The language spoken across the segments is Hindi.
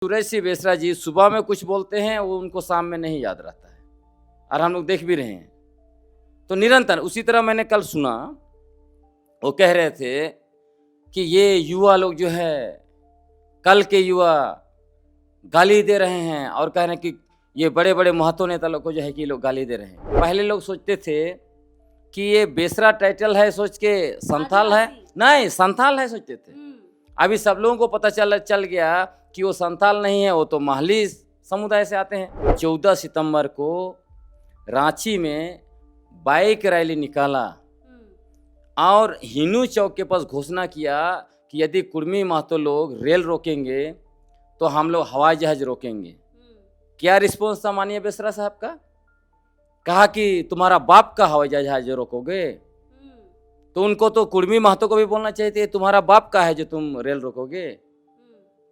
सूरज सिंह बेसरा जी सुबह में कुछ बोलते हैं, वो उनको शाम में नहीं याद रहता है, और हम लोग देख भी रहे हैं। तो निरंतर उसी तरह मैंने कल सुना, वो कह रहे थे कि ये युवा लोग जो है, कल के युवा गाली दे रहे हैं और कह रहे हैं कि ये बड़े बड़े महतो नेता लोग को जो है कि लोग गाली दे रहे हैं। पहले लोग सोचते थे कि ये बेसरा टाइटल है, सोच के संथाल है, नहीं संथाल है सोचते थे। अभी सब लोगों को पता चल गया कि वो संथाल नहीं है, वो तो महली समुदाय से आते हैं। 14 सितंबर को रांची में बाइक रैली निकाला और हिनू चौक के पास घोषणा किया कि यदि कुर्मी महतो लोग रेल रोकेंगे तो हम लोग हवाई जहाज रोकेंगे। क्या रिस्पॉन्स था माननीय बेसरा साहब का? कहा कि तुम्हारा बाप का हवाई जहाज रोकोगे। तो उनको तो कुर्मी महतो को भी बोलना चाहिए था, तुम्हारा बाप का है जो तुम रेल रोकोगे।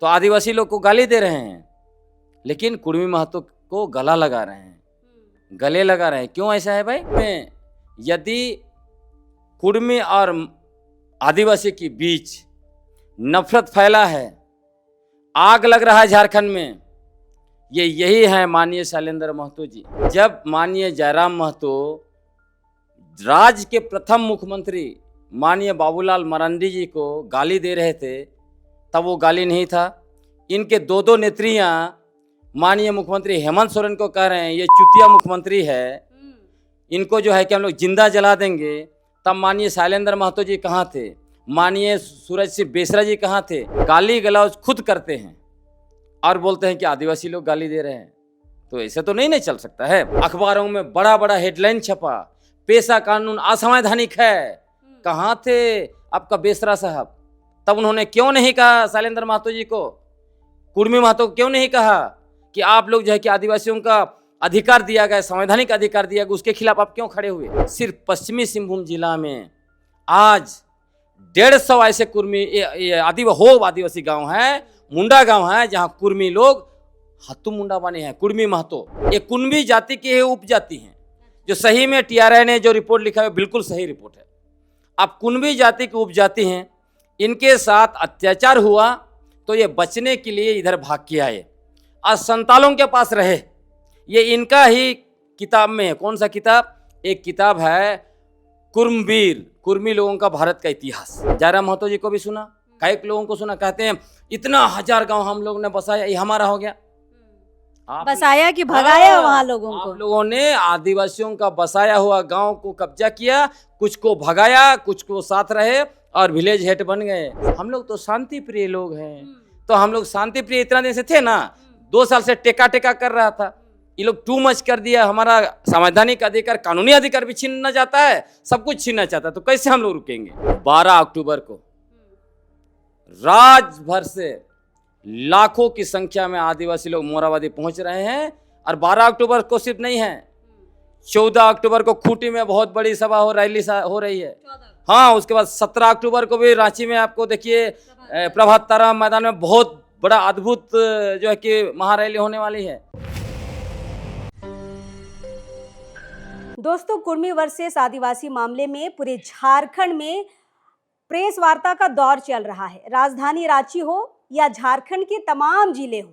तो आदिवासी लोग को गाली दे रहे हैं, लेकिन कुर्मी महतो को गला लगा रहे हैं, गले लगा रहे हैं। क्यों ऐसा है भाई? में यदि कुर्मी और आदिवासी के बीच नफरत फैला है, आग लग रहा है झारखंड में, यही है माननीय शैलेंद्र महतो जी। जब माननीय जयराम महतो राज्य के प्रथम मुख्यमंत्री माननीय बाबूलाल मरांडी जी को गाली दे रहे थे, तब वो गाली नहीं था। इनके दो नेत्रियां माननीय मुख्यमंत्री हेमंत सोरेन को कह रहे हैं ये चुतिया मुख्यमंत्री है, इनको जो है कि हम लोग जिंदा जला देंगे। तब माननीय शैलेंद्र महतो जी कहाँ थे? माननीय सूरज सिंह बेसरा जी कहाँ थे? गाली गलौज खुद करते हैं और बोलते हैं कि आदिवासी लोग गाली दे रहे हैं। तो ऐसे तो नहीं चल सकता है। अखबारों में बड़ा बड़ा हेडलाइन छपा, पेशा कानून असंवैधानिक है। कहाँ थे आपका बेसरा साहब? तब उन्होंने क्यों नहीं कहा शैलेंद्र महतो जी को, कुर्मी महतो को क्यों नहीं कहा कि आप लोग जो है कि आदिवासियों का अधिकार दिया गया, संवैधानिक अधिकार दिया गया, उसके खिलाफ आप क्यों खड़े हुए? सिर्फ पश्चिमी सिंहभूम जिला में आज 150 ऐसे कुर्मी आदिवासी गांव है, मुंडा गांव है, जहां कुर्मी लोग हत्तू मुंडा बने हैं। कुर्मी महतो ये कुंभी जाति की उपजाति हैं, जो सही में टीआरआई ने जो रिपोर्ट लिखा है बिल्कुल सही रिपोर्ट है। अब कुंभी जाति की उपजाति हैं, इनके साथ अत्याचार हुआ तो ये बचने के लिए इधर भाग के आए और संतालों के पास रहे। ये इनका ही किताब में है। कौन सा किताब? एक किताब है कुर्मवीर, कुर्मी लोगों का भारत का इतिहास। जयराम महतो जी को भी सुना, कई लोगों को सुना, कहते हैं इतना 1000 गांव हम लोग ने बसाया, ये हमारा हो गया। बसाया कि भगाया वहां लोगों को? आप लोगों ने आदिवासियों का बसाया हुआ गांव को कब्जा किया, कुछ को भगाया, कुछ को साथ रहे और विलेज हेड बन गए। हम लोग तो शांति प्रिय लोग हैं, तो हम लोग शांति प्रिय इतना दिन से थे ना, 2 साल से टेका कर रहा था। ये लोग टू मच कर दिया, हमारा संवैधानिक अधिकार, कानूनी अधिकार भी छीनना चाहता है, सब कुछ छीनना चाहता है, तो कैसे हम लोग रुकेंगे? 12 अक्टूबर को राज्य भर से लाखों की संख्या में आदिवासी लोग मोराबादी पहुंच रहे हैं। और 12 अक्टूबर को सिर्फ नहीं है, 14 अक्टूबर को खूंटी में बहुत बड़ी सभा रैली हो रही है। हाँ, उसके बाद 17 अक्टूबर को भी रांची में आपको देखिए प्रभात तारा मैदान में बहुत बड़ा अद्भुत जो है कि महारैली होने वाली है। दोस्तों, कुर्मी वर्सेस आदिवासी मामले में पूरे झारखंड में प्रेस वार्ता का दौर चल रहा है। राजधानी रांची हो या झारखंड के तमाम जिले हो,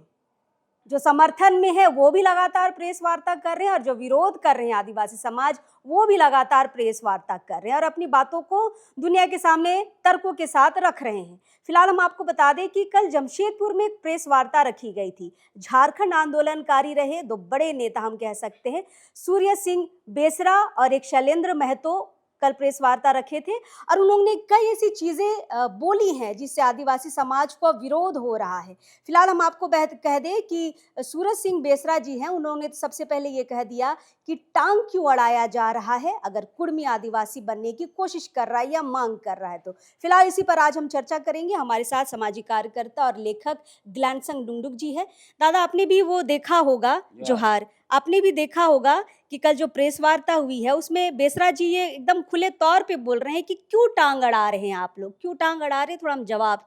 जो समर्थन में है वो भी लगातार प्रेस वार्ता कर रहे हैं और जो विरोध कर रहे हैं आदिवासी समाज, वो भी लगातार प्रेस वार्ता कर रहे हैं और अपनी बातों को दुनिया के सामने तर्कों के साथ रख रहे हैं। फिलहाल हम आपको बता दें कि कल जमशेदपुर में एक प्रेस वार्ता रखी गई थी। झारखंड आंदोलनकारी रहे 2 बड़े नेता, हम कह सकते हैं, सूर्य सिंह बेसरा और एक शैलेंद्र महतो कल प्रेस वार्ता रखे थे और उन्होंने कई ऐसी चीज़ें बोली हैं जिससे आदिवासी समाज को विरोध हो रहा है। फिलहाल हम आपको कह दें कि सूरज सिंह बेसरा जी हैं, उन्होंने सबसे पहले ये कह दिया कि टांग क्यों अड़ाया जा रहा है अगर कुर्मी आदिवासी बनने की कोशिश कर रहा है या मांग कर रहा है तो। फिलहाल इसी पर आज हम चर्चा करेंगे। हमारे साथ सामाजिक कार्यकर्ता और लेखक ग्लानसंग डुंडुक जी है। दादा, आपने भी वो देखा होगा, जोहार, आपने भी देखा होगा कि कल जो प्रेस वार्ता हुई है उसमें बेसरा जी ये एकदम खुले तौर पे बोल रहे हैं कि क्यों टांग अड़ा रहे हैं आप लोग, क्यों टांग अड़ा रहे हैं, थोड़ा हम जवाब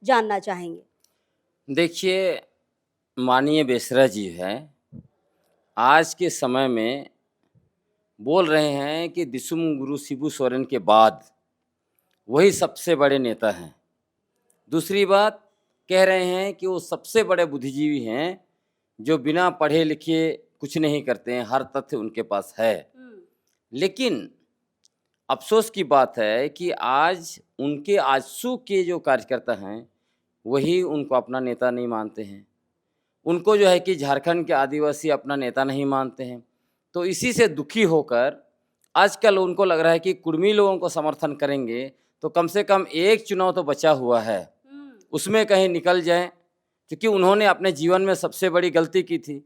जानना चाहेंगे। देखिए, माननीय बेसरा जी है, आज के समय में बोल रहे हैं कि दिसुम गुरु शिबू सोरेन के बाद वही सबसे बड़े नेता हैं। दूसरी बात, कह रहे हैं कि वो सबसे बड़े बुद्धिजीवी हैं जो बिना पढ़े लिखे कुछ नहीं करते हैं, हर तथ्य उनके पास है। लेकिन अफसोस की बात है कि आज उनके आजसू के जो कार्यकर्ता हैं वही उनको अपना नेता नहीं मानते हैं। उनको जो है कि झारखंड के आदिवासी अपना नेता नहीं मानते हैं। तो इसी से दुखी होकर आजकल उनको लग रहा है कि कुर्मी लोगों को समर्थन करेंगे तो कम से कम एक चुनाव तो बचा हुआ है, उसमें कहीं निकल जाएं, क्योंकि उन्होंने अपने जीवन में सबसे बड़ी गलती की थी।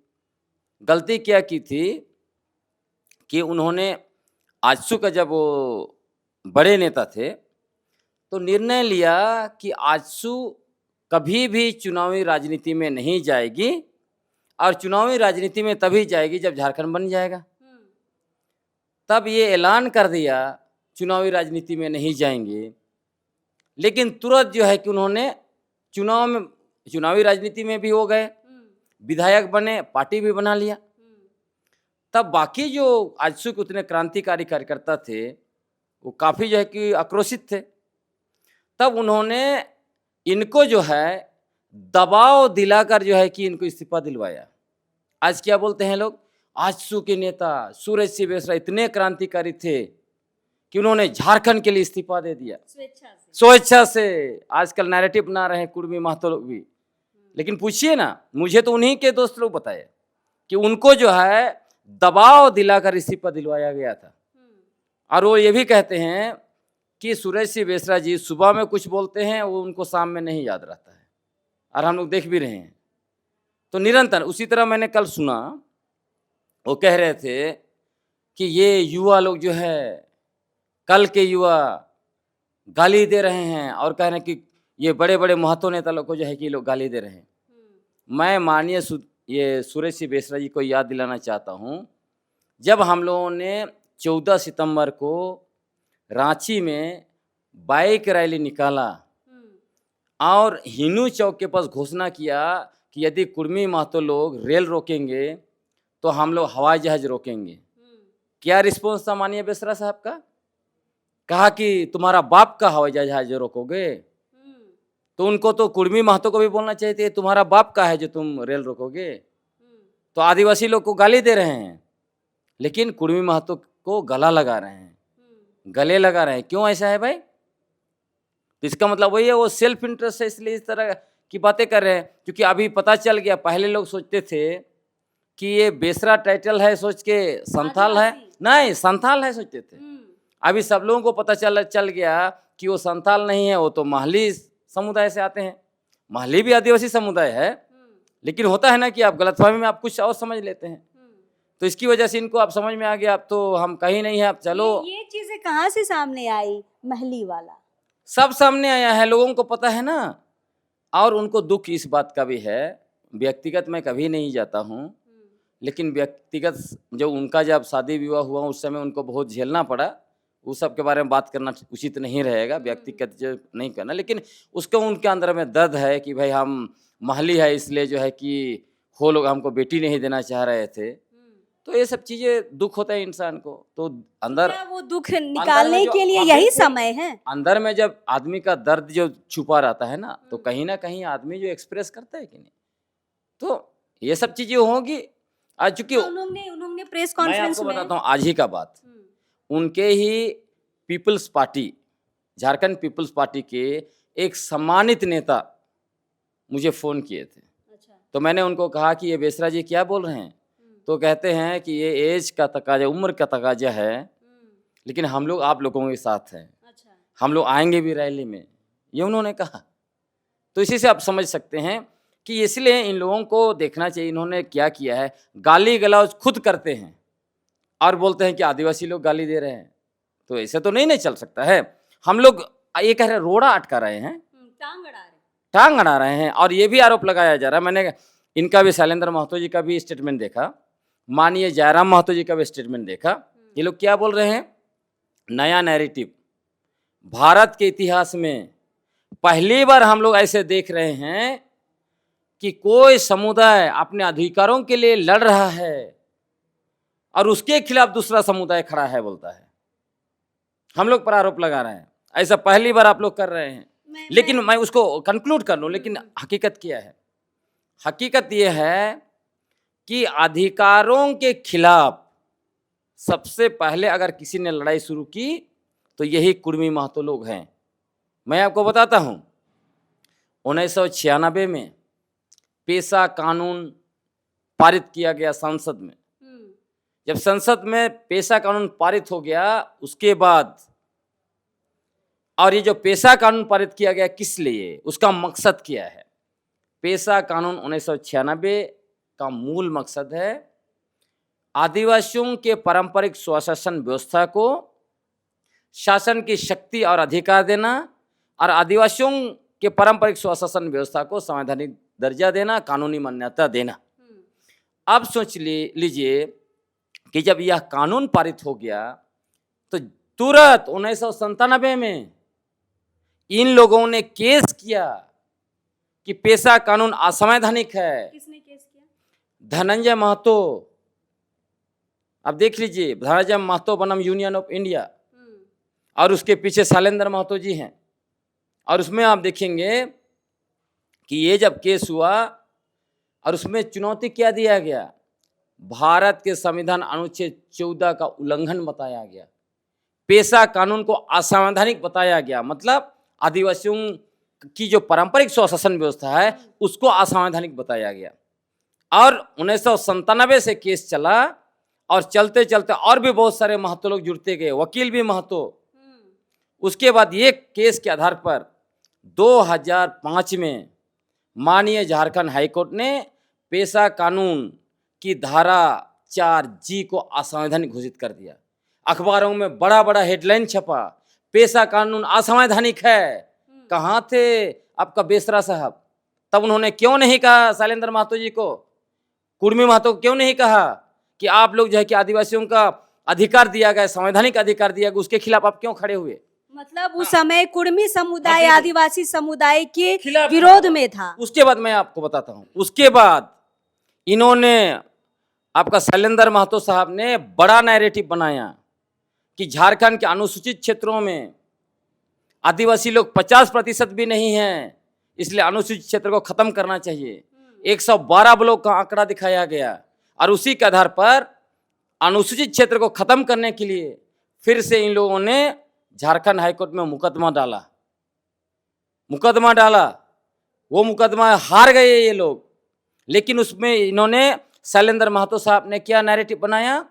गलती क्या की थी कि उन्होंने आजसू का जब वो बड़े नेता थे तो निर्णय लिया कि आजसू कभी भी चुनावी राजनीति में नहीं जाएगी और चुनावी राजनीति में तभी जाएगी जब झारखंड बन जाएगा। तब ये ऐलान कर दिया चुनावी राजनीति में नहीं जाएंगे, लेकिन तुरंत जो है कि उन्होंने चुनावी राजनीति में भी हो गए, विधायक बने, पार्टी भी बना लिया। तब बाकी जो आजसू के उतने क्रांतिकारी कार्यकर्ता थे वो काफ़ी जो है कि आक्रोशित थे। तब उन्होंने इनको जो है दबाव दिलाकर जो है कि इनको इस्तीफा दिलवाया। आज क्या बोलते हैं लोग, आजसू के नेता सूरज सिंह बेसरा इतने क्रांतिकारी थे कि उन्होंने झारखंड के लिए इस्तीफा दे दिया स्वेच्छा से। आजकल नैरेटिव बना रहे हैं कुर्मी महतो लोग भी, लेकिन पूछिए ना, मुझे तो उन्हीं के दोस्त लोग बताए कि उनको जो है दबाव दिलाकर इस्तीफा दिलवाया गया था। और वो ये भी कहते हैं कि सूरज सिंह बेसरा जी सुबह में कुछ बोलते हैं वो उनको शाम में नहीं याद रहता है, और हम लोग देख भी रहे हैं। तो निरंतर उसी तरह मैंने कल सुना वो कह रहे थे कि ये युवा लोग जो है, कल के युवा गाली दे रहे हैं और कह रहे हैं कि ये बड़े बड़े महतो नेता लोग को जो है कि लोग गाली दे रहे हैं। मैं माननीय ये सूरज सिंह बेसरा जी को याद दिलाना चाहता हूँ, जब हम लोगों ने 14 सितंबर को रांची में बाइक रैली निकाला और हिनू चौक के पास घोषणा किया कि यदि कुर्मी महतो लोग रेल रोकेंगे तो हम लोग हवाई जहाज रोकेंगे, क्या रिस्पॉन्स था माननीय बेसरा साहब का? कहा कि तुम्हारा बाप का हवाई जहाज रोकोगे? तो उनको तो कुर्मी महतो को भी बोलना चाहिए था, तुम्हारा बाप का है जो तुम रेल रोकोगे। तो आदिवासी लोग को गाली दे रहे हैं, लेकिन कुर्मी महतो को गला लगा रहे हैं, गले लगा रहे हैं। क्यों ऐसा है भाई? तो इसका मतलब वही है, वो सेल्फ इंटरेस्ट है, इसलिए इस तरह की बातें कर रहे हैं। क्योंकि अभी पता चल गया, पहले लोग सोचते थे कि ये बेसरा टाइटल है सोच के संथाल है, नहीं संथाल है सोचते थे। अभी सब लोगों को पता चल गया कि वो संथाल नहीं है, वो तो महली समुदाय से आते हैं। महली भी आदिवासी समुदाय है, लेकिन होता है ना कि आप गलतफहमी में आप कुछ और समझ लेते हैं। तो इसकी वजह से इनको आप समझ में आ गया, अब तो हम कहीं नहीं है, अब चलो। ये चीजें कहाँ से सामने आई? महली वाला सब सामने आया है, लोगों को पता है ना। और उनको दुख इस बात का भी है, व्यक्तिगत मैं कभी नहीं जाता हूँ, लेकिन व्यक्तिगत जो उनका जब शादी विवाह हुआ उस समय उनको बहुत झेलना पड़ा, उस सब के बारे में बात करना उचित नहीं रहेगा, व्यक्तिगत जो नहीं करना। लेकिन उसको उनके अंदर में दर्द है कि भाई हम महली है इसलिए जो है कि वो लोग हमको बेटी नहीं देना चाह रहे थे। तो ये सब चीजें दुख होता है इंसान को। तो अंदर वो दुख निकालने के लिए यही समय है। अंदर में जब आदमी का दर्द जो छुपा रहता है ना, तो कहीं ना कहीं आदमी जो एक्सप्रेस करता है कि नहीं, तो ये सब चीजें होंगी। आज चूंकि उन्होंने प्रेस मैं कॉन्फ्रेंस आपको में बताता हूँ आज ही का बात, उनके ही people's party, Jharkhand people's party के एक सम्मानित नेता मुझे फ़ोन किए थे। तो मैंने उनको कहा कि ये बेसरा जी क्या बोल रहे हैं? तो कहते हैं कि ये एज का तकाजा, उम्र का तकाजा है, लेकिन हम लोग आप लोगों के साथ हैं, हम लोग आएंगे भी रैली में, ये उन्होंने कहा। तो इसी से आप समझ सकते हैं कि इसलिए इन लोगों को देखना चाहिए इन्होंने क्या किया है। गाली गलौज खुद करते हैं और बोलते हैं कि आदिवासी लोग गाली दे रहे हैं, तो ऐसे तो नहीं चल सकता है। हम लोग ये कह रहे रोड़ा अटका रहे हैं, टांग अड़ा रहे हैं, और ये भी आरोप लगाया जा रहा है। मैंने इनका भी, शैलेंद्र महतो जी का भी स्टेटमेंट देखा, माननीय जयराम महतो जी का भी स्टेटमेंट देखा। ये लोग क्या बोल रहे हैं? नया नैरेटिव, भारत के इतिहास में पहली बार हम लोग ऐसे देख रहे हैं कि कोई समुदाय अपने अधिकारों के लिए लड़ रहा है और उसके खिलाफ दूसरा समुदाय खड़ा है, बोलता है। हम लोग पर आरोप लगा रहे हैं, ऐसा पहली बार आप लोग कर रहे हैं। लेकिन मैं उसको कंक्लूड कर लूं, लेकिन हकीकत क्या है? हकीकत यह है कि अधिकारों के खिलाफ सबसे पहले अगर किसी ने लड़ाई शुरू की तो यही कुर्मी महतो लोग हैं। मैं आपको बताता हूं, 1996 में पेशा कानून पारित किया गया संसद में। जब संसद में पेशा कानून पारित हो गया, उसके बाद और ये जो पेशा कानून पारित किया गया किस लिए, उसका मकसद क्या है? पेशा कानून 1996 का मूल मकसद है आदिवासियों के पारंपरिक स्वशासन व्यवस्था को शासन की शक्ति और अधिकार देना और आदिवासियों के पारंपरिक स्वशासन व्यवस्था को संवैधानिक दर्जा देना, कानूनी मान्यता देना। अब सोच लीजिए कि जब यह कानून पारित हो गया तो तुरंत 1997 में इन लोगों ने केस किया कि पेशा कानून असंवैधानिक है। किसने केस किया? धनंजय महतो। अब देख लीजिए, धनंजय महतो बनाम यूनियन ऑफ इंडिया, और उसके पीछे शैलेंद्र महतो जी हैं। और उसमें आप देखेंगे कि ये जब केस हुआ और उसमें चुनौती क्या दिया गया, भारत के संविधान अनुच्छेद 14 का उल्लंघन बताया गया, पेशा कानून को असंवैधानिक बताया गया, मतलब आदिवासियों की जो पारंपरिक स्वशासन व्यवस्था है उसको असंवैधानिक बताया गया। और 1997 से केस चला और चलते चलते और भी बहुत सारे महतो लोग जुड़ते गए, वकील भी महतो। उसके बाद ये केस के आधार पर 2005 में माननीय झारखंड हाईकोर्ट ने पेशा कानून की धारा 4G को असंवैधानिक घोषित कर दिया। अखबारों में बड़ा बड़ा हेडलाइन छपा, पेशा कानून असंवैधानिक है। कहाँ थे आपका बेसरा साहब? तब उन्होंने क्यों नहीं कहा शैलेंद्र महतो जी को, कुर्मी महतो को क्यों नहीं कहा कि आप लोग जो है कि आदिवासियों का अधिकार दिया गया, संवैधानिक अधिकार दिया गया, उसके खिलाफ आप क्यों खड़े हुए? मतलब उस समय कुर्मी समुदाय आदिवासी समुदाय के खिलाफ विरोध में था। उसके बाद मैं आपको बताता हूं, उसके बाद इन्होंने, आपका शैलेंद्र महतो साहब ने बड़ा नैरेटिव बनाया कि झारखंड के अनुसूचित क्षेत्रों में आदिवासी लोग 50% भी नहीं हैं, इसलिए अनुसूचित क्षेत्र को खत्म करना चाहिए। 112 ब्लॉक का आंकड़ा दिखाया गया और उसी के आधार पर अनुसूचित क्षेत्र को खत्म करने के लिए फिर से इन लोगों ने झारखंड हाईकोर्ट में मुकदमा डाला। वो मुकदमा हार गए ये लोग, लेकिन उसमें इन्होंने, शैलेंद्र महतो साहब ने क्या नैरेटिव बनाया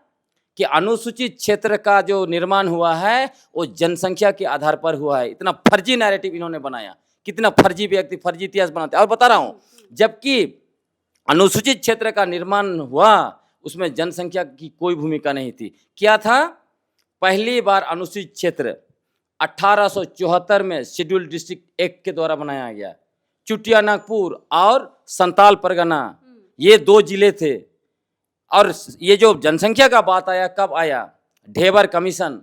कि अनुसूचित क्षेत्र का जो निर्माण हुआ है वो जनसंख्या के आधार पर हुआ है। इतना फर्जी नैरेटिव इन्होंने बनाया। कितना फर्जी व्यक्ति फर्जी इतिहास बनाते हैं। और बता रहा हूं, जबकि अनुसूचित क्षेत्र का निर्माण हुआ उसमें जनसंख्या की कोई भूमिका नहीं थी। क्या था? पहली बार अनुसूचित क्षेत्र 1874 में शेड्यूल डिस्ट्रिक्ट एक्ट के द्वारा बनाया गया। चुटिया नागपुर और संताल परगना, ये 2 जिले थे। और ये जो जनसंख्या का बात आया, कब आया? ढेबर कमीशन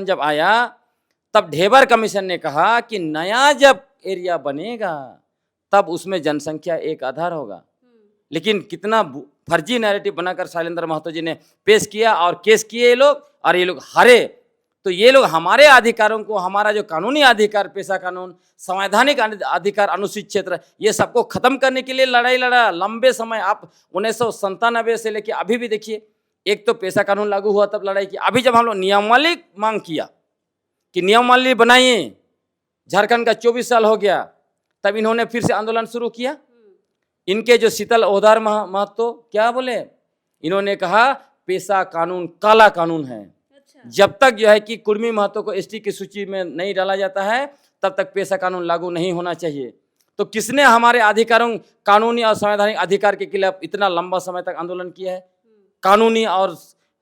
जब आया तब ढेबर कमीशन ने कहा कि नया जब एरिया बनेगा तब उसमें जनसंख्या एक आधार होगा। लेकिन कितना फर्जी नैरेटिव बनाकर शैलेंद्र महतो जी ने पेश किया और केस किए ये लोग, और ये लोग हारे। तो ये लोग हमारे अधिकारों को, हमारा जो कानूनी अधिकार, पेशा कानून, संवैधानिक अधिकार, अनुसूचित क्षेत्र, ये सबको खत्म करने के लिए लड़ाई लड़ा लंबे समय। आप 1997 से लेके अभी भी देखिए, एक तो पेशा कानून लागू हुआ तब लड़ाई की, अभी जब हम लोग नियमावली मांग किया कि नियमावली बनाइए, झारखंड का 24 साल हो गया, तब इन्होंने फिर से आंदोलन शुरू किया। इनके जो शीतल ओहदार महतो क्या बोले, इन्होंने कहा पेशा कानून काला कानून है। जब तक जो है कि कुर्मी महतो को एसटी की सूची में नहीं डाला जाता है तब तक पेशा कानून लागू नहीं होना चाहिए। तो किसने हमारे अधिकारों, कानूनी और संवैधानिक अधिकार के खिलाफ इतना लंबा समय तक आंदोलन किया है? कानूनी और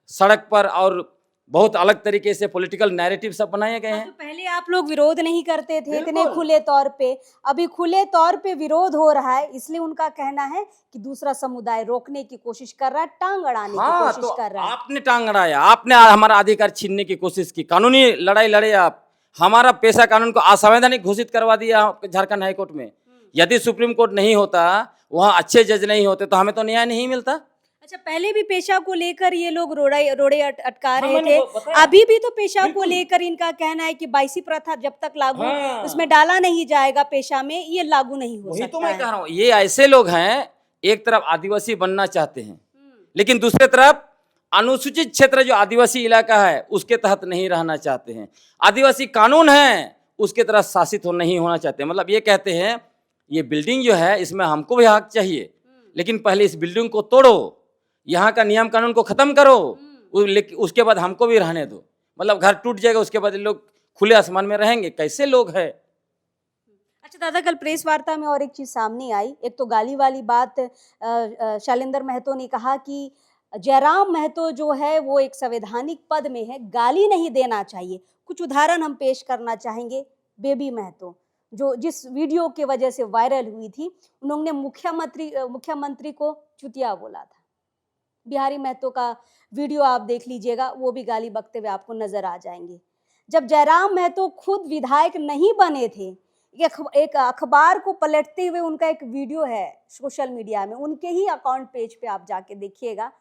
सड़क पर और बहुत अलग तरीके से पॉलिटिकल नैरेटिव सब बनाए गए हैं। तो पहले आप लोग विरोध नहीं करते थे इतने खुले तौर पे, अभी खुले तौर पे विरोध हो रहा है, इसलिए उनका कहना है कि दूसरा समुदाय रोकने की कोशिश कर रहा है, टांग अड़ाने की कोशिश कर रहा है। आपने टांग अड़ाया, आपने हमारा अधिकार छीनने की कोशिश की, कानूनी लड़ाई लड़े आप, हमारा पेशा कानून को असंवैधानिक घोषित करवा दिया झारखंड हाईकोर्ट में। यदि सुप्रीम कोर्ट नहीं होता, वहाँ अच्छे जज नहीं होते तो हमें तो न्याय नहीं मिलता। अच्छा, पहले भी पेशा को लेकर ये लोग रोड़े रोड़े अटका हाँ, रहे मैंने थे। वो बताया। अभी भी तो पेशा को बिल्कुल। लेकर इनका कहना है कि बाईसी प्रथा जब तक लागू हाँ। उसमें डाला नहीं जाएगा पेशा में, ये लागू नहीं हो वही तो सकता मैं है। कह रहा हूँ, ये ऐसे लोग हैं, एक तरफ आदिवासी बनना चाहते हैं, हम्म, लेकिन दूसरे तरफ अनुसूचित क्षेत्र जो आदिवासी इलाका है उसके तहत नहीं रहना चाहते हैं। आदिवासी कानून है उसके तरह शासित हो नहीं होना चाहते। मतलब ये कहते हैं ये बिल्डिंग जो है इसमें हमको भी हक चाहिए, लेकिन पहले इस बिल्डिंग को तोड़ो, यहाँ का नियम कानून को खत्म करो, उसके बाद हमको भी रहने दो। मतलब घर टूट जाएगा, उसके बाद ये लोग खुले आसमान में रहेंगे। कैसे लोग हैं? अच्छा दादा, कल प्रेस वार्ता में और एक चीज सामने आई। एक तो गाली वाली बात, शैलेंद्र महतो ने कहा कि जयराम महतो जो है वो एक संवैधानिक पद में है, गाली नहीं देना चाहिए। कुछ उदाहरण हम पेश करना चाहेंगे। बेबी महतो जो जिस वीडियो की वजह से वायरल हुई थी, उन्होंने मुख्यमंत्री को चुतिया बोला था। बिहारी महतो का वीडियो आप देख लीजिएगा, वो भी गाली बकते हुए आपको नजर आ जाएंगे। जब जयराम महतो खुद विधायक नहीं बने थे, एक अखबार को पलटते हुए उनका एक वीडियो है सोशल मीडिया में, उनके ही अकाउंट पेज पे आप जाके देखिएगा।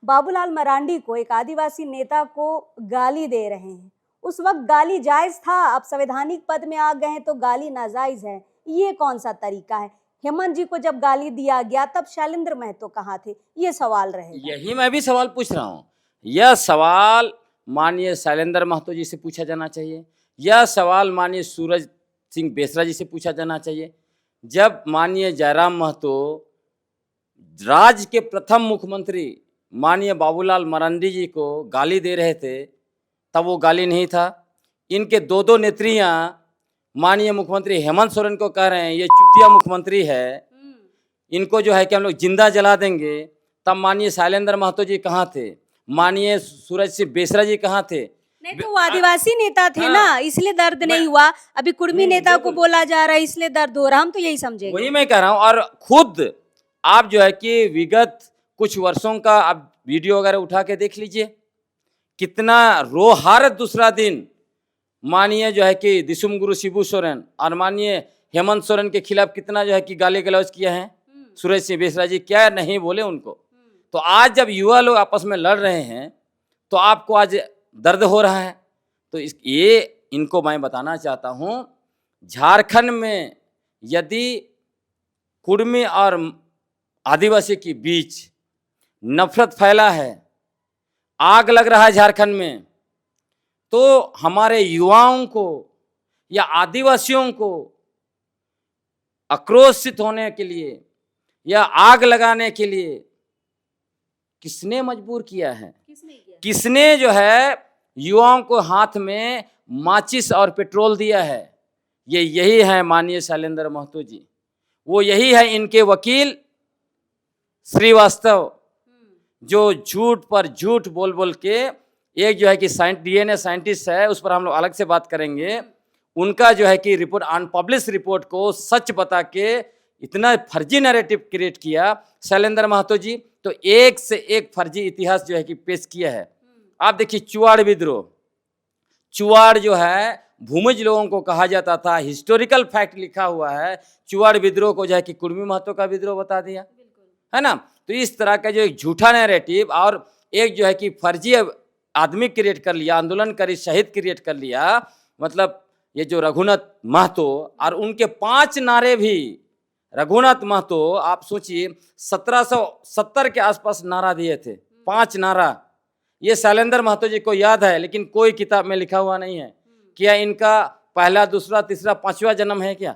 बाबूलाल मरांडी को, एक आदिवासी नेता को गाली दे रहे हैं। उस वक्त गाली जायज था, अब संवैधानिक पद में आ गए हैं तो गाली नाजायज है। ये कौन सा तरीका है? हेमंत जी को जब गाली दिया गया तब शैलेंद्र महतो कहाँ थे? ये सवाल रहेगा। यही मैं भी सवाल पूछ रहा हूँ। यह सवाल माननीय शैलेंद्र महतो जी से पूछा जाना चाहिए, यह सवाल माननीय सूरज सिंह बेसरा जी से पूछा जाना चाहिए। जब माननीय जयराम महतो राज्य के प्रथम मुख्यमंत्री माननीय बाबूलाल मरांडी जी को गाली दे रहे थे, तब वो गाली नहीं था। इनके दो नेत्रियां माननीय मुख्यमंत्री हेमंत सोरेन को कह रहे हैं ये चुतिया मुख्यमंत्री है, इनको जो है कि हम लोग जिंदा जला देंगे। तब माननीय शैलेंद्र महतो जी कहाँ थे? माननीय सूरज सिंह बेसरा जी कहाँ थे? नहीं तो वो आदिवासी नेता थे ना, इसलिए दर्द नहीं हुआ। अभी कुर्मी नेता को बोला जा रहा है इसलिए दर्द हो रहा, हम तो यही समझेंगे। वही मैं कह रहा हूँ। और खुद आप जो है कि विगत कुछ वर्षों का आप वीडियो वगैरह उठा के देख लीजिए, कितना रोहार दूसरा दिन माननीय जो है कि दिसुम गुरु शिबू सोरेन और माननीय हेमंत सोरेन के खिलाफ कितना जो है कि गाली गलौज किया है। सूरज सिंह बेसरा जी क्या नहीं बोले उनको। तो आज जब युवा लोग आपस में लड़ रहे हैं तो आपको आज दर्द हो रहा है। तो ये इनको मैं बताना चाहता हूँ, झारखंड में यदि कुर्मी और आदिवासी के बीच नफरत फैला है, आग लग रहा है झारखंड में, तो हमारे युवाओं को या आदिवासियों को आक्रोशित होने के लिए या आग लगाने के लिए किसने मजबूर किया है? किसने जो है युवाओं को हाथ में माचिस और पेट्रोल दिया है? यही है माननीय शैलेंद्र महतो जी। वो यही है इनके वकील श्रीवास्तव, जो झूठ पर झूठ बोल बोल के, एक जो है कि डीएनए साइंटिस्ट है, उस पर हम लोग अलग से बात करेंगे, उनका जो है कि रिपोर्ट अनपब्लिश रिपोर्ट को सच बता के इतना फर्जी नैरेटिव क्रिएट किया शैलेंद्र महतो जी। तो एक से एक फर्जी इतिहास जो है कि पेश किया है। आप देखिए चुवाड़ विद्रोह, चुवाड़ जो है भूमिज लोगों को कहा जाता था, हिस्टोरिकल फैक्ट लिखा हुआ है। चुवाड़ विद्रोह को जो है कि कुर्मी महतो का विद्रोह बता दिया है ना। तो इस तरह का जो एक झूठा नैरेटिव और एक जो है कि फर्जी आदमी क्रिएट कर लिया, आंदोलनकारी शहीद क्रिएट कर लिया। मतलब ये जो रघुनाथ महतो और उनके 5 नारे भी, रघुनाथ महतो आप सोचिए 1770 के आसपास नारा दिए थे, 5 नारा। ये शैलेंद्र महतो जी को याद है, लेकिन कोई किताब में लिखा हुआ नहीं है। क्या इनका पहला, दूसरा, तीसरा, 5वां जन्म है क्या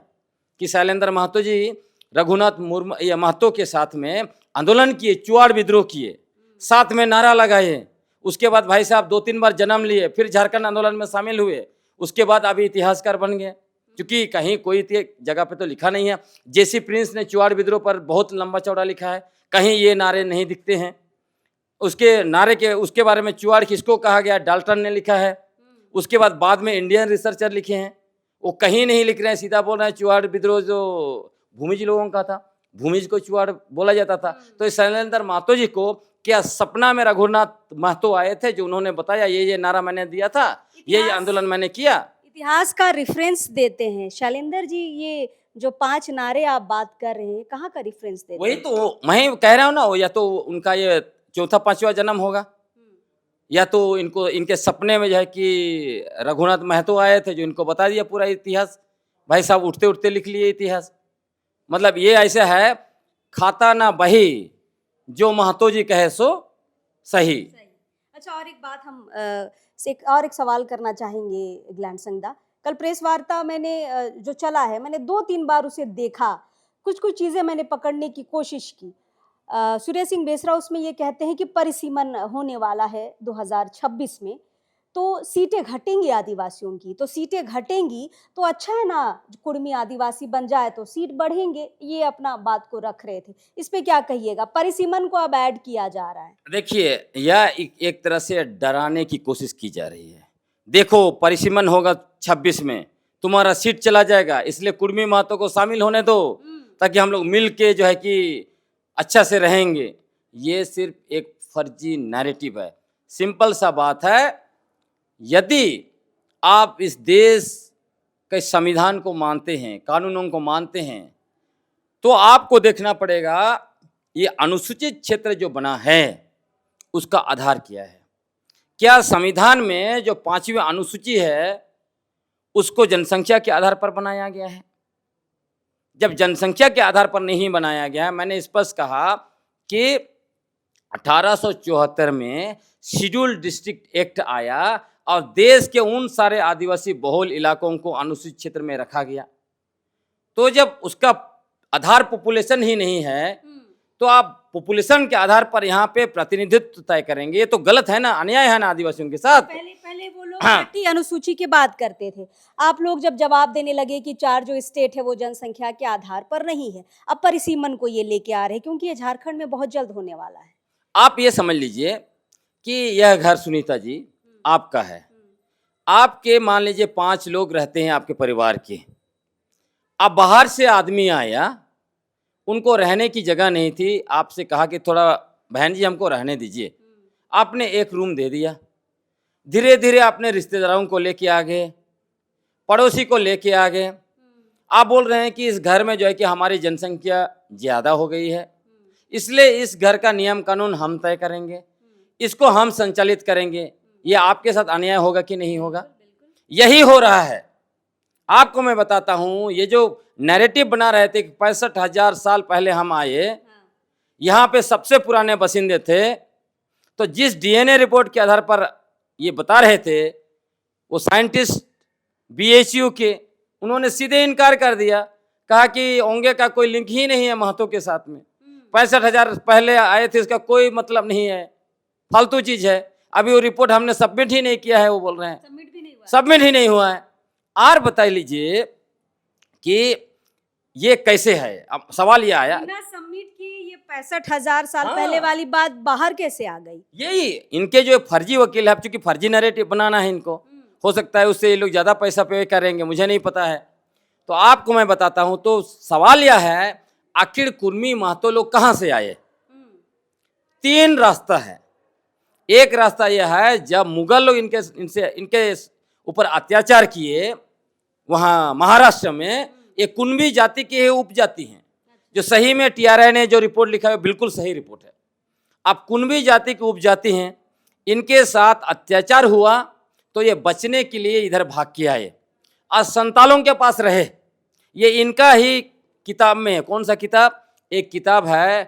कि शैलेंद्र महतो जी रघुनाथ मुर्मू या महतो के साथ में आंदोलन किए, चुवाड़ विद्रोह किए, साथ में नारा लगाए। उसके बाद भाई साहब 2-3 बार जन्म लिए, फिर झारखंड आंदोलन में शामिल हुए। उसके बाद अभी इतिहासकार बन गए, क्योंकि कहीं कोई जगह पे तो लिखा नहीं है। जेसी प्रिंस ने चुवाड़ विद्रोह पर बहुत लंबा चौड़ा लिखा है, कहीं ये नारे नहीं दिखते हैं। उसके नारे के उसके बारे में चुवाड़ किसको कहा गया, डाल्टन ने लिखा है। उसके बाद में इंडियन रिसर्चर लिखे हैं, वो कहीं नहीं लिख रहे हैं, सीधा बोल रहे हैं चुवाड़ विद्रोह जो भूमिज लोगों का था, भूमिज को चुवाड़ बोला जाता था। तो शैलेंद्र महतो जी को क्या सपना में रघुनाथ महतो आए थे जो उन्होंने बताया ये नारा मैंने दिया था, ये आंदोलन मैंने किया। इतिहास का रेफरेंस देते हैं शैलेंद्र जी। ये जो 5 नारे आप बात कर रहे हैं, कहाँ का रेफरेंस देते हैं? वही तो मैं कह रहा हूँ ना, या तो उनका ये चौथा पांचवा जन्म होगा, या तो इनको इनके सपने में जो है कि रघुनाथ महतो आए थे जो इनको बता दिया पूरा इतिहास, भाई साहब उठते उठते लिख लिए इतिहास। मतलब ये ऐसा है, खाता ना बही जो महतो जी कहे सो सही। अच्छा, और एक बात हम और एक सवाल करना चाहेंगे ग्लैंड संगदा। कल प्रेस वार्ता मैंने जो चला है, मैंने 2-3 बार उसे देखा, कुछ-कुछ चीज़ें मैंने पकड़ने की कोशिश की। सूर्य सिंह बेसरा उसमें ये कहते हैं कि परिसीमन होने वाला है 2026 में, तो सीटें घटेंगी आदिवासियों की, तो सीटें घटेंगी तो अच्छा है ना, कुर्मी आदिवासी बन जाए तो सीट बढ़ेंगे, ये अपना बात को रख रहे थे। इस पे क्या कहिएगा? परिसीमन को अब ऐड किया जा रहा है। देखिए, यह एक तरह से डराने की कोशिश की जा रही है। देखो, परिसीमन होगा 26 में, तुम्हारा सीट चला जाएगा, इसलिए कुर्मी महतो को शामिल होने दो, ताकि हम लोग मिल के जो है कि अच्छा से रहेंगे। ये सिर्फ एक फर्जी नैरेटिव है। सिंपल सा बात है, यदि आप इस देश के संविधान को मानते हैं, कानूनों को मानते हैं, तो आपको देखना पड़ेगा ये अनुसूचित क्षेत्र जो बना है उसका आधार क्या है। क्या संविधान में जो 5वीं अनुसूची है उसको जनसंख्या के आधार पर बनाया गया है? जब जनसंख्या के आधार पर नहीं बनाया गया है, मैंने स्पष्ट कहा कि 1874 में शेड्यूल्ड डिस्ट्रिक्ट एक्ट आया और देश के उन सारे आदिवासी बहुल इलाकों को अनुसूचित क्षेत्र में रखा गया। तो जब उसका आधार पॉपुलेशन ही नहीं है, तो आप पॉपुलेशन के आधार पर यहाँ पे प्रतिनिधित्व तय करेंगे, ये तो गलत है ना, अन्याय है ना आदिवासियों के साथ। पहले वो लोग 6ठी अनुसूची की बात करते थे, आप लोग जब जवाब देने लगे कि 4 जो स्टेट है वो जनसंख्या के आधार पर नहीं है, अब परिसीमन को ये लेके आ रहे हैं, क्योंकि ये झारखंड में बहुत जल्द होने वाला है। आप ये समझ लीजिए कि यह घर सुनीता जी आपका है, आपके मान लीजिए 5 लोग रहते हैं आपके परिवार के। अब बाहर से आदमी आया, उनको रहने की जगह नहीं थी, आपसे कहा कि थोड़ा बहन जी हमको रहने दीजिए, आपने एक रूम दे दिया। धीरे धीरे अपने रिश्तेदारों को लेके आ गए, पड़ोसी को लेके आ गए। आप बोल रहे हैं कि इस घर में जो है कि हमारी जनसंख्या ज़्यादा हो गई है, इसलिए इस घर का नियम कानून हम तय करेंगे, इसको हम संचालित करेंगे। ये आपके साथ अन्याय होगा कि नहीं होगा? यही हो रहा है। आपको मैं बताता हूँ, ये जो नैरेटिव बना रहे थे कि 65,000 साल पहले हम आए, यहाँ पे सबसे पुराने बसिंदे थे, तो जिस डीएनए रिपोर्ट के आधार पर ये बता रहे थे, वो साइंटिस्ट बीएचयू के, उन्होंने सीधे इनकार कर दिया, कहा कि ओंगे का कोई लिंक ही नहीं है महतो के साथ में। 65,000 पहले आए थे, इसका कोई मतलब नहीं है, फालतू चीज है। अभी वो रिपोर्ट हमने सबमिट ही नहीं किया है, वो बोल रहे हैं सबमिट ही नहीं हुआ है। और बता लीजिए कि ये कैसे है। अब सवाल ये आया, बिना सबमिट की ये 65,000 साल पहले वाली बात बाहर कैसे आ गई? यही इनके जो फर्जी वकील है, चूंकि फर्जी नैरेटिव बनाना है इनको, हो सकता है उससे ये लोग ज्यादा पैसा पे करेंगे, मुझे नहीं पता है। तो आपको मैं बताता हूं, तो सवाल यह है, आखिर कुर्मी महतो लोग कहां से आए? 3 रास्ता है। एक रास्ता यह है, जब मुगल लोग इनके ऊपर अत्याचार किए, वहां महाराष्ट्र में, एक कुणबी जाति की उपजाति है, जो सही में टीआरआई ने जो रिपोर्ट लिखा है बिल्कुल सही रिपोर्ट है। अब कुणबी जाति की उपजाति हैं, इनके साथ अत्याचार हुआ तो ये बचने के लिए इधर भाग के आए और संतालों के पास रहे। ये इनका ही किताब में है। कौन सा किताब? एक किताब है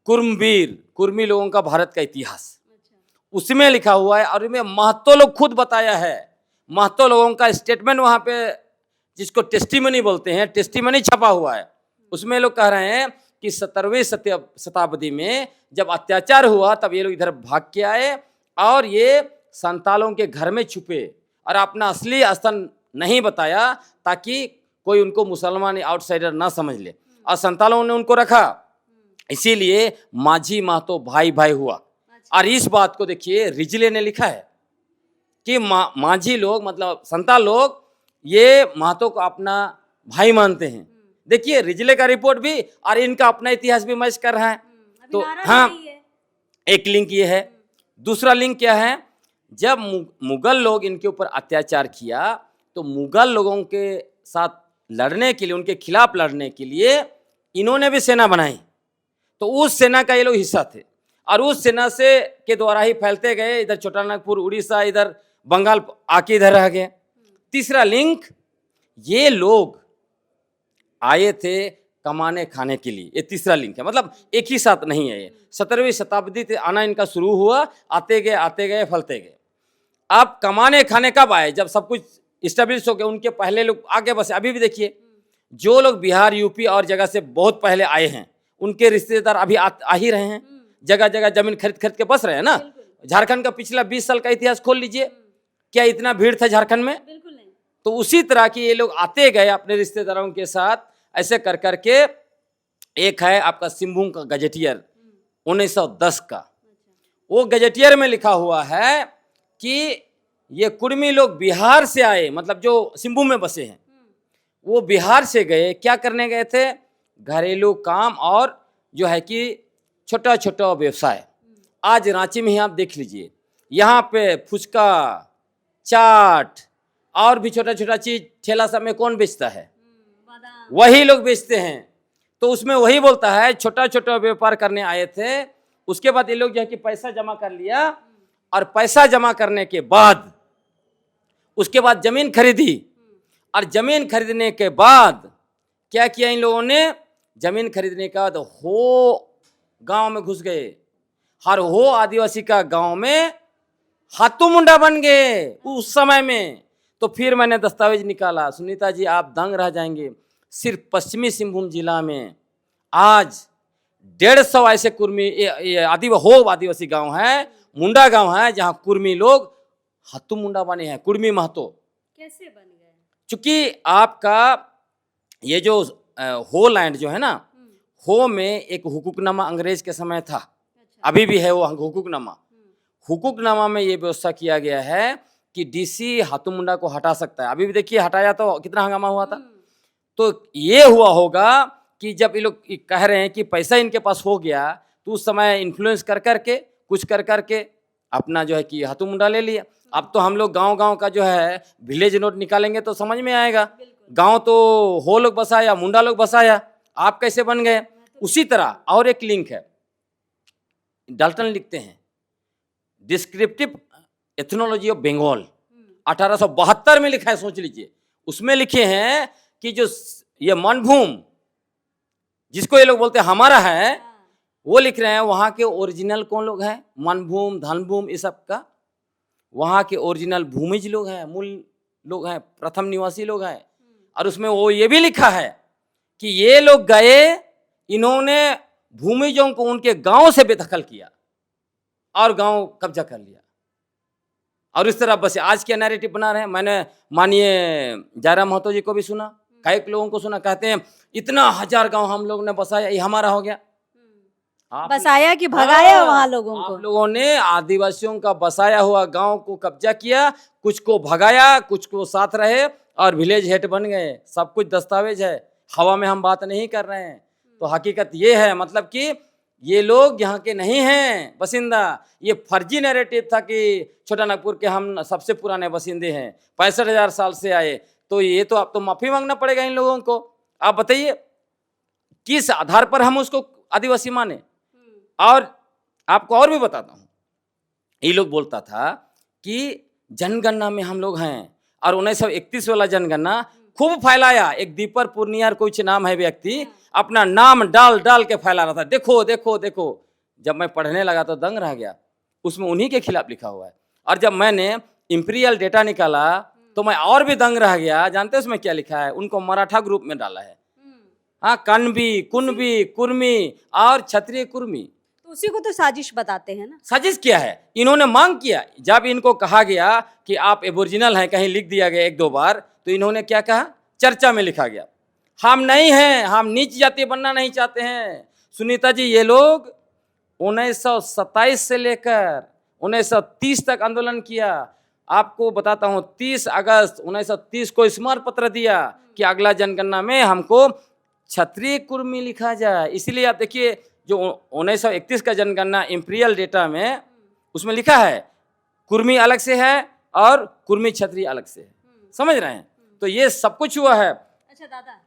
कुर्मवीर, कुर्मी लोगों का भारत का इतिहास, उसमें लिखा हुआ है। और इसमें महतो लोग खुद बताया है, महतो लोगों का स्टेटमेंट वहां पे, जिसको टेस्टिमनी बोलते हैं, टेस्टिमनी छपा हुआ है। उसमें लोग कह रहे हैं कि 17वीं शताब्दी में जब अत्याचार हुआ तब ये लोग इधर भाग के आए और ये संतालों के घर में छुपे और अपना असली स्थान नहीं बताया, ताकि कोई उनको मुसलमान आउटसाइडर ना समझ ले, और संतालों ने उनको रखा। इसीलिए माझी महतो भाई भाई हुआ। और इस बात को देखिए, रिजले ने लिखा है कि माझी लोग, मतलब संताल लोग, ये महतो को अपना भाई मानते हैं। देखिए रिजले का रिपोर्ट भी और इनका अपना इतिहास भी मैच कर रहा है। तो हाँ, एक लिंक ये है। दूसरा लिंक क्या है? जब मुगल लोग इनके ऊपर अत्याचार किया तो मुगल लोगों के साथ लड़ने के लिए, उनके खिलाफ लड़ने के लिए इन्होंने भी सेना बनाई, तो उस सेना का ये लोग हिस्सा थे। और उस सेना से के द्वारा ही फैलते गए, इधर छोटानागपुर, उड़ीसा, इधर बंगाल आके इधर रह गए। तीसरा लिंक, ये लोग आए थे कमाने खाने के लिए, ये तीसरा लिंक है। मतलब एक ही साथ नहीं है ये, 17वीं शताब्दी से आना इनका शुरू हुआ, आते गए फलते गए। अब कमाने खाने कब आए? जब सब कुछ इस्टेब्लिश हो गया। उनके पहले लोग आगे बसे। अभी भी देखिए, जो लोग बिहार, यूपी और जगह से बहुत पहले आए हैं, उनके रिश्तेदार अभी आ ही रहे हैं। जगह जगह जमीन खरीद खरीद के बस रहे हैं ना। झारखंड का पिछला 20 साल का इतिहास खोल लीजिए, क्या इतना भीड़ था झारखंड में? बिल्कुल नहीं। तो उसी तरह की ये लोग आते गए अपने रिश्तेदारों के साथ, ऐसे कर करके। एक है आपका सिंहभूम का गजेटियर 1910 का, वो गजेटियर में लिखा हुआ है कि ये कुर्मी लोग बिहार से आए, मतलब जो सिंहभूम में बसे हैं, वो बिहार से गए। क्या करने गए थे? घरेलू काम और जो है कि छोटा छोटा व्यवसाय। आज रांची में ही आप देख लीजिए, यहाँ पे फुचका, चाट और भी छोटा छोटा चीज ठेला सब में कौन बेचता है? वही लोग बेचते हैं। तो उसमें वही बोलता है छोटा छोटा व्यापार करने आए थे। उसके बाद ये लोग जो है कि पैसा जमा कर लिया, और पैसा जमा करने के बाद उसके बाद जमीन खरीदी, और जमीन खरीदने के बाद क्या किया इन लोगों ने? जमीन खरीदने के बाद हो गांव में घुस गए। हर हो आदिवासी का गांव में हाथों मुंडा बन गए उस समय में। तो फिर मैंने दस्तावेज निकाला, सुनीता जी आप दंग रह जाएंगे। सिर्फ पश्चिमी सिंहभूम जिला में आज 150 ऐसे कुर्मी आदिवासी गांव है, मुंडा गांव है, जहां कुर्मी लोग हाथों मुंडा बने हैं। कुर्मी महतो कैसे बन गए? चूंकि आपका ये जो हो लैंड जो है ना, हो में एक हुकूकनामा अंग्रेज के समय था। अभी भी है वो हुकूकनामा। हुकूकनामा में ये व्यवस्था किया गया है कि डीसी हाथों मुंडा को हटा सकता है। अभी भी देखिए, हटाया तो कितना हंगामा हुआ था। तो ये हुआ होगा कि जब ये लोग कह रहे हैं कि पैसा इनके पास हो गया, तो उस समय इन्फ्लुएंस कर करके कुछ कर करके अपना जो है कि हाथों मुंडा ले लिया। अब तो हम लोग गांव गांव का जो है विलेज नोट निकालेंगे तो समझ में आएगा। गांव तो हो लोग बसाया, मुंडा लोग बसाया, आप कैसे बन गए? उसी तरह और एक लिंक है, डाल्टन लिखते हैं डिस्क्रिप्टिव एथनोलॉजी ऑफ बंगाल, 1872 में लिखा है। सोच लीजिए, उसमें लिखे हैं कि जो ये मनभूम जिसको ये लोग बोलते हैं हमारा है, वो लिख रहे हैं वहां के ओरिजिनल कौन लोग हैं? मनभूम, धनभूम, ये सब का वहां के ओरिजिनल भूमिज लोग हैं, मूल लोग हैं, प्रथम निवासी लोग हैं। और उसमें वो ये भी लिखा है कि ये लोग गए, इन्होंने भूमिजों को उनके गांव से बेदखल किया और गांव कब्जा कर लिया, और इस तरह बस आज क्या नैरेटिव बना रहे हैं। मैंने माननीय जयराम महतो जी को भी सुना, कई लोगों को सुना, कहते हैं इतना 1000 गांव हम लोग ने बसाया, ये हमारा हो गया। बसाया कि भगाया वहां लोगों को? आप लोगों ने आदिवासियों का बसाया हुआ गांव को कब्जा किया, कुछ को भगाया, कुछ को साथ रहे और विलेज हेड बन गए। सब कुछ दस्तावेज है, हवा में हम बात नहीं कर रहे हैं। तो हकीकत ये है, मतलब कि ये लोग यहाँ के नहीं हैं बसिंदा। ये फर्जी नैरेटिव था कि छोटानागपुर के हम सबसे पुराने बसिंदे हैं, 65,000 साल से आए। तो ये तो अब तो माफी मांगना पड़ेगा इन लोगों को। आप बताइए किस आधार पर हम उसको आदिवासी माने? और आपको और भी बताता हूँ, ये लोग बोलता था कि जनगणना में हम लोग हैं, और 1931 वाला जनगणना खूब फैलाया। एक दीपर पूर्णियार कुछ नाम है व्यक्ति, अपना नाम डाल डाल के फैला रहा था, देखो देखो देखो। जब मैं पढ़ने लगा तो दंग रह गया, उसमें उन्हीं के खिलाफ लिखा हुआ है। और जब मैंने इंपीरियल डेटा निकाला तो मैं और भी दंग रह गया। जानते हैं उसमें क्या लिखा है? उनको मराठा ग्रुप में डाला है। हाँ, कनबी, कुनबी, कुर्मी और क्षत्रिय कुर्मी। तो उसी को तो साजिश बताते हैं ना। साजिश क्या है? इन्होंने मांग किया, जब इनको कहा गया कि आप एबोरिजिनल हैं, कहीं लिख दिया गया 1-2 बार, तो इन्होंने क्या कहा? चर्चा में लिखा गया, हम नहीं हैं, हम नीच जाति बनना नहीं चाहते हैं। सुनीता जी, ये लोग 1927 से लेकर 1930 तक आंदोलन किया। आपको बताता हूँ, 30 अगस्त 1930 को स्मारक पत्र दिया कि अगला जनगणना में हमको क्षत्रिय कुर्मी लिखा जाए। इसलिए आप देखिए, जो 1931 का जनगणना इंपीरियल डेटा में उसमें लिखा है कुर्मी अलग से है और कुर्मी क्षत्रिय अलग से है। समझ रहे हैं? तो ये सब कुछ हुआ है। अच्छा दादा,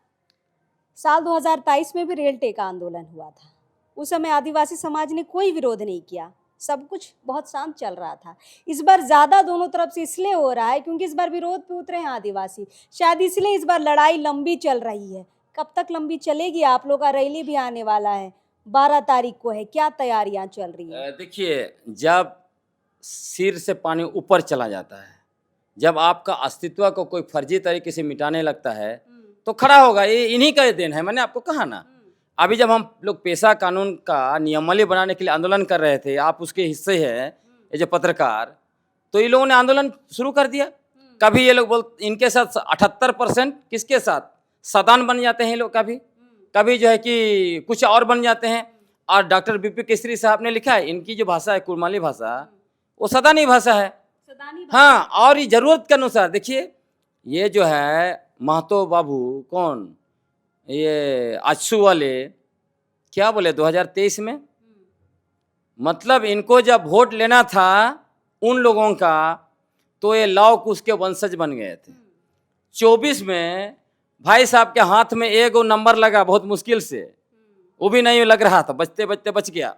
साल 2023 में भी रेल टेका आंदोलन हुआ था, उस समय आदिवासी समाज ने कोई विरोध नहीं किया, सब कुछ बहुत शांत चल रहा था। इस बार ज़्यादा दोनों तरफ से इसलिए हो रहा है क्योंकि इस बार विरोध पे उतरे हैं आदिवासी, शायद इसलिए इस बार लड़ाई लंबी चल रही है। कब तक लंबी चलेगी? आप लोग का रैली भी आने वाला है, 12 तारीख को है, क्या तैयारियां चल रही हैं? देखिए, जब सिर से पानी ऊपर चला जाता है, जब आपका अस्तित्व को कोई फर्जी तरीके से मिटाने लगता है तो खड़ा होगा, ये इन्हीं का देन है। मैंने आपको कहा ना, अभी जब हम लोग पेशा कानून का नियमावली बनाने के लिए आंदोलन कर रहे थे, आप उसके हिस्से हैं, ये जो पत्रकार, तो ये लोगों ने आंदोलन शुरू कर दिया। कभी ये लोग इनके साथ 78% किसके साथ सदान बन जाते हैं ये लोग, कभी जो है कि कुछ और बन जाते हैं। और डॉक्टर बीपी केसरी साहब ने लिखा है, इनकी जो भाषा है कुड़माली भाषा, वो सदानी भाषा है। हाँ, और ये जरूरत के अनुसार देखिए, ये जो है महतो बाबू कौन, ये आजसू वाले क्या बोले 2023 में, मतलब इनको जब वोट लेना था उन लोगों का, तो ये लव कुश के वंशज बन गए थे। 24 में भाई साहब के हाथ में एक नंबर लगा बहुत मुश्किल से, वो भी नहीं लग रहा था, बचते बचते बच गया।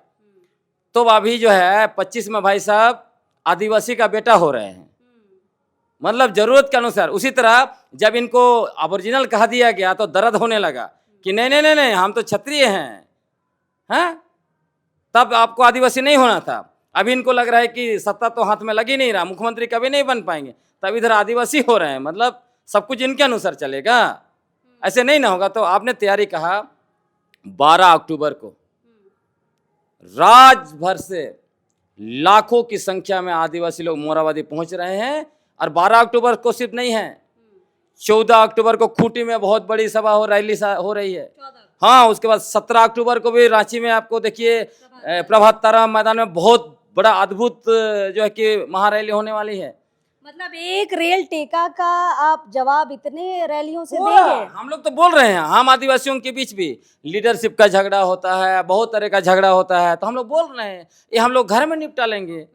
तो अभी जो है 25 में भाई साहब आदिवासी का बेटा हो रहे हैं, मतलब जरूरत के अनुसार। उसी तरह जब इनको अबोरिजिनल कहा दिया गया तो दर्द होने लगा कि नहीं नहीं नहीं नहीं, हम तो क्षत्रिय हैं, तब आपको आदिवासी नहीं होना था। अभी इनको लग रहा है कि सत्ता तो हाथ में लग ही नहीं रहा, मुख्यमंत्री कभी नहीं बन पाएंगे, तब इधर आदिवासी हो रहे हैं, मतलब सब कुछ इनके अनुसार चलेगा, ऐसे नहीं ना होगा। तो आपने तैयारी कहा 12 अक्टूबर को राज्य भर से लाखों की संख्या में आदिवासी लोग मोराबादी पहुंच रहे हैं। और 12 अक्टूबर को सिर्फ नहीं है, 14 अक्टूबर को खूंटी में बहुत बड़ी सभा रैली हो रही है। हाँ, उसके बाद 17 अक्टूबर को भी रांची में आपको देखिए प्रभात तारा मैदान में बहुत बड़ा अद्भुत जो है कि महारैली होने वाली है। मतलब एक रेल टेका का आप जवाब इतने रैलियों से देंगे? हम लोग तो बोल रहे हैं, हम आदिवासियों के बीच भी लीडरशिप का झगड़ा होता है, बहुत तरह का झगड़ा होता है, तो हम लोग बोल रहे हैं ये हम लोग घर में निपटा लेंगे।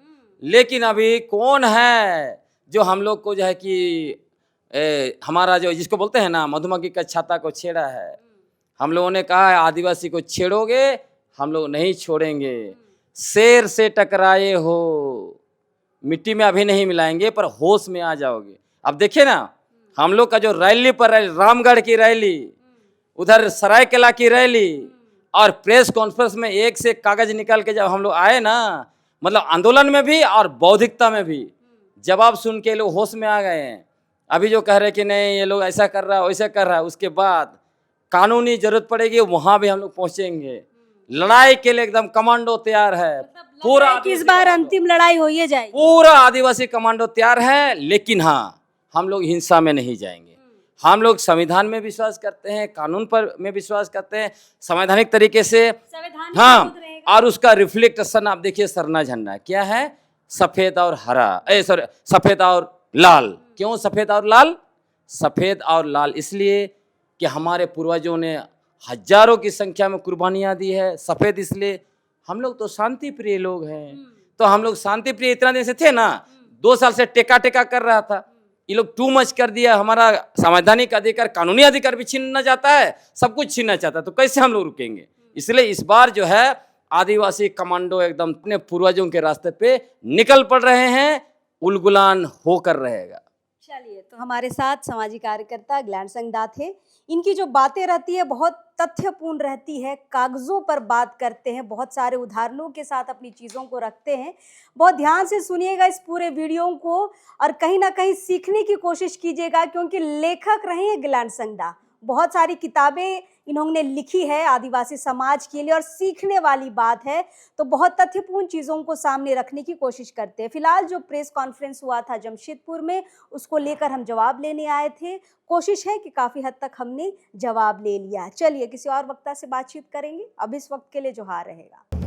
लेकिन अभी कौन है जो हम लोग को जो है कि हमारा जो जिसको बोलते हैं ना मधुमक्खी का छाता को छेड़ा है, हम लोगों ने कहा है आदिवासी को छेड़ोगे हम लोग नहीं छोड़ेंगे। शेर से टकराए हो, मिट्टी में अभी नहीं मिलाएंगे पर होश में आ जाओगे। अब देखिए ना, हम लोग का जो रैली पर रामगढ़ की रैली, उधर सरायकेला की रैली, और प्रेस कॉन्फ्रेंस में एक से कागज निकाल के जब हम लोग आए ना, मतलब आंदोलन में भी और बौद्धिकता में भी जवाब सुन के लोग होश में आ गए हैं। अभी जो कह रहे कि नहीं ये लोग ऐसा कर रहा है वैसा कर रहा है, उसके बाद कानूनी जरूरत पड़ेगी वहां भी हम लोग पहुंचेंगे। लड़ाई के लिए एकदम कमांडो तैयार है, पूरा इस बार अंतिम लड़ाई हो ही जाएगी, पूरा आदिवासी कमांडो तैयार है। लेकिन हाँ, हम लोग हिंसा में नहीं जाएंगे, हम लोग संविधान में विश्वास करते हैं, कानून पर में विश्वास करते हैं, संवैधानिक तरीके से। हाँ, और उसका रिफ्लेक्टेशन आप देखिए, सरना झंडा क्या है, सफेद और हरा, सॉरी सफेद और लाल। क्यों सफेद और लाल? सफेद और लाल इसलिए कि हमारे पूर्वजों ने हजारों की संख्या में कुर्बानियां दी है। सफेद इसलिए हम लोग तो शांति प्रिय लोग हैं, तो हम लोग शांति प्रिय इतना दिन से थे ना, 2 साल से टेका टेका कर रहा था, ये लोग टू मच कर दिया। हमारा संवैधानिक अधिकार, कानूनी अधिकार भी छीनना चाहता है, सब कुछ छीनना चाहता है, तो कैसे हम लोग रुकेंगे? इसलिए इस बार जो है आदिवासी कमांडो एकदम अपने पूर्वजों के रास्ते पे निकल पड़ रहे हैं, उलगुलान होकर रहेगा। चलिए, तो हमारे साथ सामाजिक कार्यकर्ता ग्लैन संगदा थे। इनकी जो बातें रहती है बहुत तथ्यपूर्ण रहती है, कागजों पर बात करते हैं, बहुत सारे उदाहरणों के साथ अपनी चीज़ों को रखते हैं। बहुत ध्यान से सुनिएगा इस पूरे वीडियो को और कहीं ना कहीं सीखने की कोशिश कीजिएगा, क्योंकि लेखक रहे हैं ग्लैन संगदा। बहुत सारी किताबें इन्होंने लिखी है आदिवासी समाज के लिए और सीखने वाली बात है, तो बहुत तथ्यपूर्ण चीज़ों को सामने रखने की कोशिश करते हैं। फिलहाल जो प्रेस कॉन्फ्रेंस हुआ था जमशेदपुर में, उसको लेकर हम जवाब लेने आए थे। कोशिश है कि काफ़ी हद तक हमने जवाब ले लिया। चलिए किसी और वक्ता से बातचीत करेंगे, अब इस वक्त के लिए जोहार रहेगा।